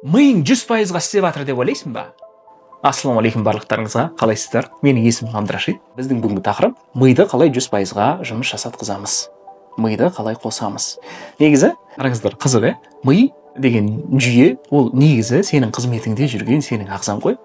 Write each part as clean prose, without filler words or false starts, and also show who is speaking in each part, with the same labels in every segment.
Speaker 1: Миың 100%-ға істеп жатыр деп ойлайсың ба? Ассалаумағалейкум барлықтарыңызға, қалайсыздар? Менің есімім Абдрашид. Біздің бүгінгі тақырып миды қалай 100%-ға жұмыс жасатқызамыз. Миды қалай қосамыз. Негізі, қараңыздар, қызық, ми деген жүйе, ол негізі сенің қызметіңде жүрген сенің ағзаң ғой.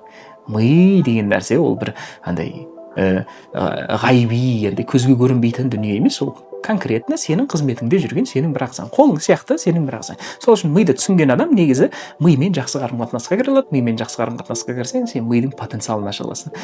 Speaker 1: Ми деген нәрсе ол бір андай ғайби, енді көзге көрінбейтін дүние емес, ол конкретно сенің қызметіңде жүрген сенің бір ағзаң, қолың сияқты сенің бір ағзаң. Сол үшін миды түсінген адам негізі мимен жақсы қарым-қатынасқа кіре алады. Мимен жақсы қарым-қатынасқа кірсең, сен мидың потенциалын аша аласың.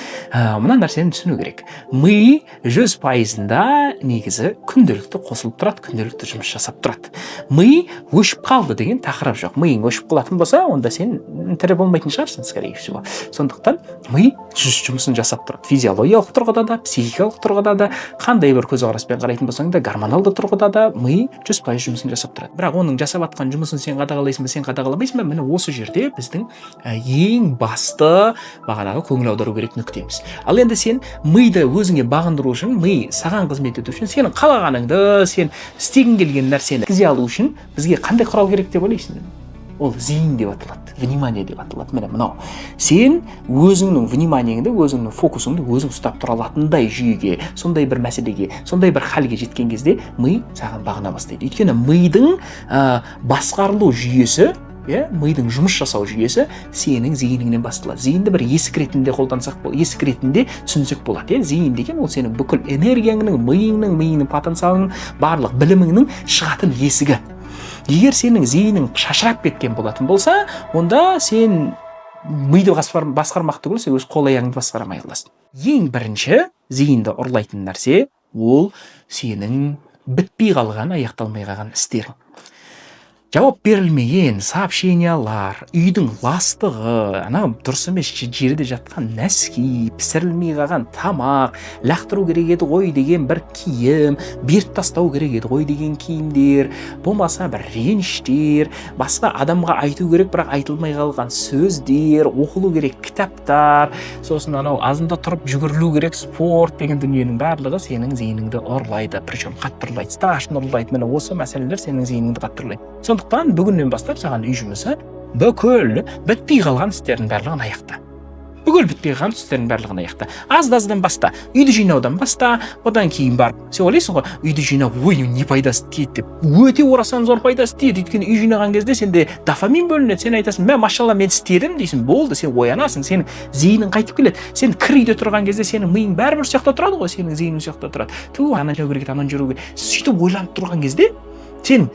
Speaker 1: Мына нәрсені түсіну керек. Ми 100%-ында негізі күнделікті қосылып тұрады, күнделікті жұмыс жасап тұрады. Ми өшіп қалды деген тақырып жоқ. Миың өшіп қалатын болса, онда сен тірі болмайтын шығарсың, скорее всего. Сондықтан ми жұмысын жасап тұрады. Физиологиялық тұрғыда да, психикалық тұрғыда да, қандай бір көзқараспен қарайтын болсаң да, гормоналды тұрғыда да ми 100% жұмысын жасап тұрады. Бірақ оның жасап жатқан жұмысын сен қадағалайсың ба, сен қадағаламайсың ба? Міне осы жерде біздің ең басты бағанағы көңіл аудару керек нүктеміз. Ал енді сен миды өзіңе бағындыру үшін, ми саған қызмет ету үшін, сенің қалағаныңды, сен істегің келген нәрсені жеткізе алу үшін бізге қандай құрал керек деп ойлайсың? Ол зейін деп аталады, внимание деп аталады. Міне мынау. Сен өзіңнің вниманиеңді, өзіңнің фокусыңды өзің ұстап тұра алатындай жүйеге, сондай бір мәселеге, сондай бір халге жеткен кезде ми саған бағына бастайды. Өйткені мидың басқарылу жүйесі, мидың жұмыс жасау жүйесі сенің зейініңнен басталады. Зейінді бір есік ретінде қолдансақ болады, есік ретінде түсінсек болады. Зейін деген ол сенің бүкіл энергияңның, миыңның потенциалының, барлық біліміңнің шығатын есігі. Егер сенің зейінің шашырап кеткен болатын болса, онда сен миды басқармақ түгіл, сен өз қол-аяғыңды басқармай қаласың. Ең бірінші зейінді ұрлайтын нәрсе ол сенің бітпей қалған, аяқталмай қалған істерің. Жауап берілмеген сообщениялар, үйдің ластығы, дұрыс емес жерде жатқан нәски, пісірілмей қалған тамақ, лақтыру керек еді ғой деген бір киім, беріп тастау керек еді ғой деген киімдер, болмаса бір реніштер, басқа адамға айту керек бірақ айтылмай қалған сөздер, оқылу керек кітаптар, сосын азында тұрып жүгірілу керек спорт деген дүниенің барлығы сенің зейініңді ұрлайды, причем қатты ұрлайды, страшно ұрлайды. Міне осы мәселелер сенің зейініңді қатты ұрлайды. Сондықтан бүгіннен бастап саған үй жұмысы бүкіл бітпей қалған істердің барлығын аяқта. Бүкіл бітпей қалған істердің барлығын аяқта. Аз-аздан баста, үйді жинаудан баста, одан кейін барып. Сен ойлайсың ғой, үйді жинау, не пайдасы тиеді деп. Өте орасан зор пайдасы тиеді. Өйткені үй жинаған кезде сенде дофамин бөлінеді. Сен айтасың, машалла мен істедім дейсің, болды, сен оянасың, сенің зейінің қайтып келеді. Сен кір үйде тұрған кезде сенің миың бәрібір сияқты тұрады ғой, сенің зейінің сияқты тұрады. Ана жүру керек, ана жүру керек. Сөйтіп ойланып тұрған кезде сен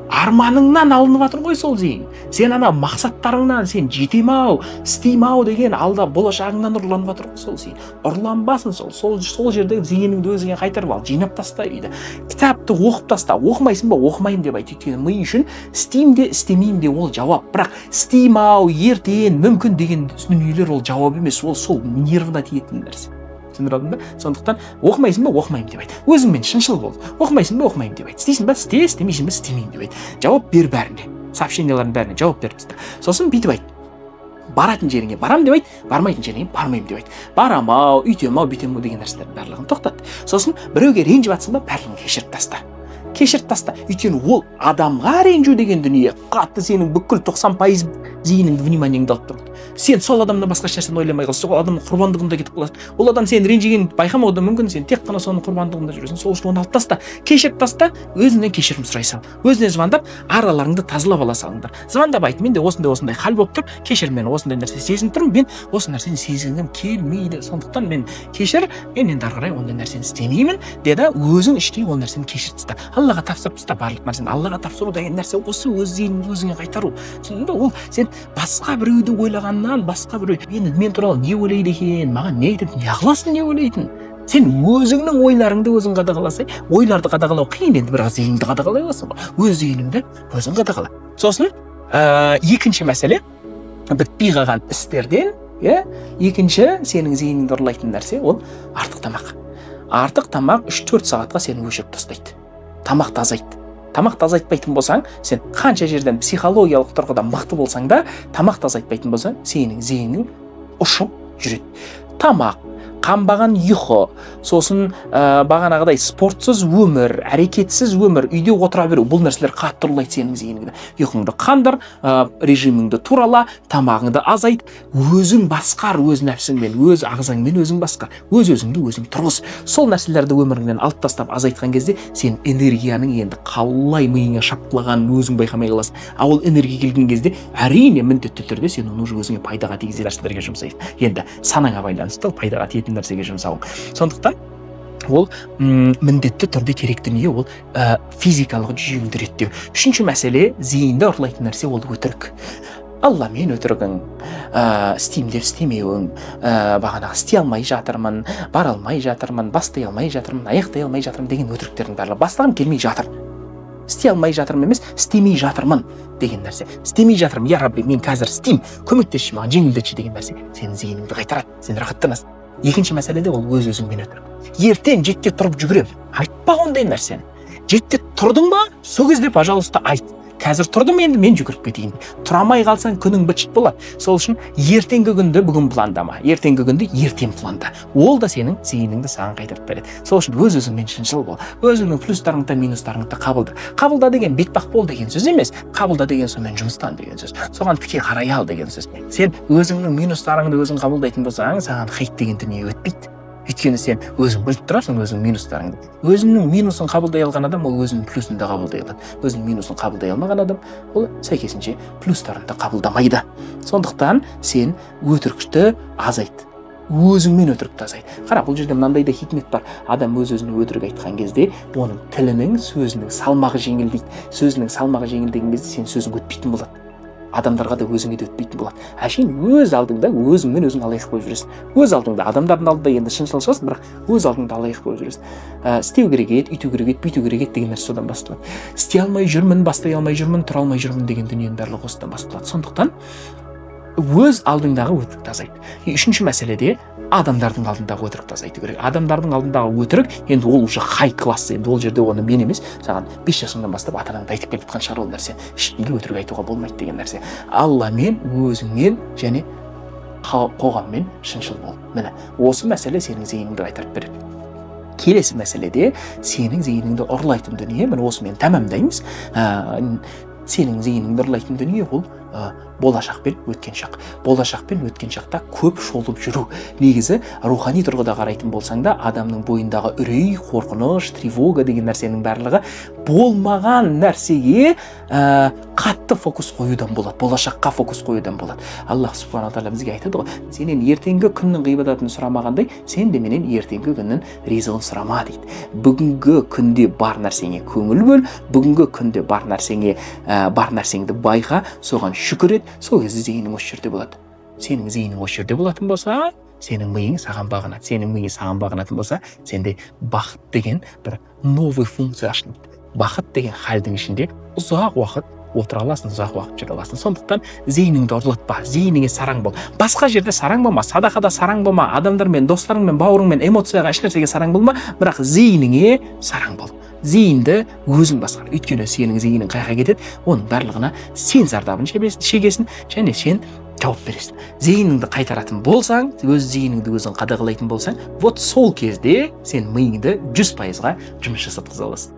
Speaker 1: арманыңнан алынып жатыр ғой сол зейін. Сен мақсаттарыңнан сен жетем-ау, істейм-ау деген алда болашағыңнан ұрланып жатыр ғой сол зейін. Ұрланбасын сол жерде зейініңді өзіңе қайтарып ал, жинап таста үйді. Кітапты оқып таста, оқымайсың ба, оқымаймын деп айт. Өйткені ми үшін істеймін де, істемеймін де ол жауап. Бірақ істейм-ау, ертең, мүмкін деген дүниелер ол жауап емес, ол сол нервына тиетін нәрсе. Сондықтан оқымайсың ба, оқымаймын деп айт. Өзіңмен шыншыл бол. Оқымайсың ба, оқымаймын деп айт. Істейсің ба, істе, істемейсің ба, істемеймін деп айт. Жауап бер бәріне. Сообщениялардың бәріне жауап беріп таста. Сосын бүйтіп айт. Баратын жеріңе барам деп айт, бармайтын жеріңе бармаймын деп айт. Барам-ау, үйтем-ау, бүйтем-ау деген нәрселердің барлығын тоқтат. Сосын біреуге ренжіп жатсың ба, барлығын кешіріп таста. Кешіріп таста. Өйткені ол адамға ренжу деген дүние қатты сенің бүкіл 90% зейініңді, вниманиеңді алып тұрады. Сен сол адамнан басқа нәрсені ойламай қаласың, сол адамның құрбандығында кетіп қаласың. Ол адам сен ренжігенін байқамауы да мүмкін, сен тек қана соның құрбандығында жүресің. Сол үшін оны алып таста. Кешіріп таста, өзіңнен кешірім сұрай сал. Өзіне звондап, араларыңды тазалап ала салыңдар. Звондап айт, менде осындай хал болып тұр, кешір мені, осындай нәрсе сезініп тұрмын, мен осы нәрсені сезінгім келмейді. Сондықтан мен кешір, мен енді ары қарай ондай нәрсені істемеймін, деді, өзің іштей ол нәрсені кешір таста. Аллаға тапсырып таста барлық нәрсені. Аллаға тапсыру деген нәрсе осы өз зейініңді өзіңе қайтару. Ол сен басқа біреуді ойлағаннан, басқа біреу мен туралы не ойлайды екен, маған не айтады, не қыласың, не ойлайтын. Сен өзіңнің ойларыңды өзің қадағаласай, ойларды қадағалау қиын, енді бірақ зейінді қадағалай аласың ғой. Өз зейініңді өзің қадағала. Сосын екінші мәселе, бітпей қалған істерден, екінші сенің зейініңді ұрлайтын нәрсе ол артық тамақ. Артық тамақ 3-4 сағатқа сені өшіріп тастайды. Тамақты азайт. Тамақты азайтпайтын болсаң, сен қанша жерден психологиялық тұрғыдан мықты болсаң да, тамақты азайтпайтын болсаң, сенің зейінің ұшып жүреді. Тамақ қанбаған ұйқы, сосын бағанағыдай спортсыз өмір, әрекетсіз өмір, үйде отыра беру, бұл нәрселер қатты ұрлайды сенің зейініңді. Ұйқыңды қандыр, режиміңді турала, тамағыңды азайт, өзің басқар, өз нәпсіңмен, өз ағзаңмен өзің басқар, өз-өзіңді өзің тұрғыз. Сол нәрселерді өміріңнен алып тастап азайтқан кезде сен энергияның енді қалай миыңа шапқылағанын өзің байқамай қаласың. А ол энергия келген кезде әрине міндетті түрде сен оны уже өзіңе пайдаға тигізетін нәрселерге жұмсайсың. Енді санаңа байланысты пайдаға тиетін нәрсеге жұмсауың. Сондықтан ол міндетті түрде керек дүние, ол физикалық жүйеңді реттеу. Үшінші мәселе, зейінді ұрлайтын нәрсе ол өтірік. Алламен өтірігің, істеймін деп істемеуің, бағанағы істей алмай жатырмын, бара алмай жатырмын, бастай алмай жатырмын, аяқтай алмай жатырмын деген өтіріктердің барлығы. Бастағым келмей жатыр. Істей алмай жатырмын емес, істемей жатырмын деген нәрсе. Істемей жатырмын, я Рабби, мен қазір істеймін, көмектесші маған, жеңілдетші деген нәрсе. Сенің зейініңді қайтарады, сен рахаттанасың. Екінші мәселеде ол өз-өзіңмен өтірік. Ертең жетте тұрып жүгірем, айтпа ондай нәрсені. Жетте тұрдың ба, сол кезде, пожалуйста, айт. Қазір тұрдым, енді мен жүгіріп кетейін. Тұрамай қалсаң күнің быт-шыт болады. Сол үшін ертеңгі күнді бүгін пландама, ертеңгі күнді ертең планда. Ол да сенің зейініңді саған қайтарып береді. Сол үшін өз-өзіңмен шыншыл бол. Өзіңнің плюстарыңды, минустарыңды қабылда. Қабылда деген бетпақ бол деген сөз емес. Қабылда деген сонымен жұмыстан деген сөз. Соған тіке қарай ал деген сөз. Сен өзіңнің минустарыңды өзің қабылдайтын болсаң, саған хейт деген дүние өтпейді. Өйткені сен өзің біліп тұрасың өзіңнің минустарыңды. Өзіңнің минусын қабылдай алған адам ол өзінің плюсын да қабылдай алады. Өзінің минусын қабылдай алмаған адам ол сәйкесінше плюстарын да қабылдамайды. Сондықтан сен өтірікті азайт. Өзіңмен өтірікті азайт. Қара, бұл жерде мынандай да хикмет бар. Адам өз-өзіне өтірік айтқан кезде оның тілінің, сөзінің салмағы жеңілдейді. Сөзінің салмағы жеңілдеген кезде сен сөзің өтпейтін болады. Адамдарға да өзіңе де өтпейтін болады. Әшейін өз алдыңда өзіңмен өзің алаяқ болып жүресің. Өз алдыңда, адамдардың алдында енді шыншыл шығасың, бірақ өз алдыңда алаяқ болып жүресің. Істеу керек еді, үйту керек еді, бүйту керек еді деген нәрсе содан басталады. Істей алмай жүрмін, бастай алмай жүрмін, тұра алмай жүрмін деген дүниенің барлығы осыдан басталады. Сондықтан өз алдыңдағы өтірікті азайт. Үшінші мәселеде адамдардың алдындағы өтірікті азайту керек. Адамдардың алдындағы өтірік енді ол уже хай класс, енді ол жерде оны мен емес, саған 5 жасыңнан бастап ата-анаңды айтып келіп жатқан шығар ол нәрсе. Ешкімге өтірік айтуға болмайды деген нәрсе. Алламен, өзіңмен және қоғаммен шыншыл бол. Міне, осы мәселе сенің зейініңді қайтарып береді. Келесі мәселеде сенің зейініңді ұрлайтын дүние, міне осымен тәмамдаймыз. Сенің зейініңді ұрлайтын дүние ол болашақ пен өткен шақ. Болашақ пен өткен шақта көп шолып жүру. Негізі рухани тұрғыда қарайтын болсаң да, адамның бойындағы үрей, қорқыныш, тревога деген нәрсенің барлығы болмаған нәрсеге қатты фокус қоюдан болады. Болашаққа фокус қоюдан болады. Аллах субхана тағала бізге айтады ғой, сенен ертеңгі күннің ғибадатын сұрамағандай, сен де менен ертеңгі күннің ризығын сұрама дейді. Бүгінгі күнде бар нәрсеңе көңіл бөл, бүгінгі күнде бар нәрсеңді байқа, соған шүкір ет, сол кезде зейінің осы жерде болады. Сенің зейінің осы жерде болатын болса, сенің миың саған бағынады. Сенің миың саған бағынатын болса, сенде бақыт деген бір новый функция ашылады. Бақыт деген халдің ішінде ұзақ уақыт отыра аласың, ұзақ уақыт жүре аласың. Сондықтан зейініңді ұрлатпа, зейініңе сараң бол. Басқа жерде сараң болма, садақада сараң болма, адамдармен, достарыңмен, бауырыңмен, эмоцияға ешнәрсеге сараң болма, бірақ зейініңе сараң бол. Зейінді өзің басқар. Өйткені сенің зейінің қайға кетеді, оның барлығына сен зардабын шегесің және сен жауап бересің. Зейініңді қайтаратын болсаң, өз зейініңді өзің қадағалайтын болсаң, вот сол кезде сен миыңды 100%-ға жұмыс жасатқыза аласың.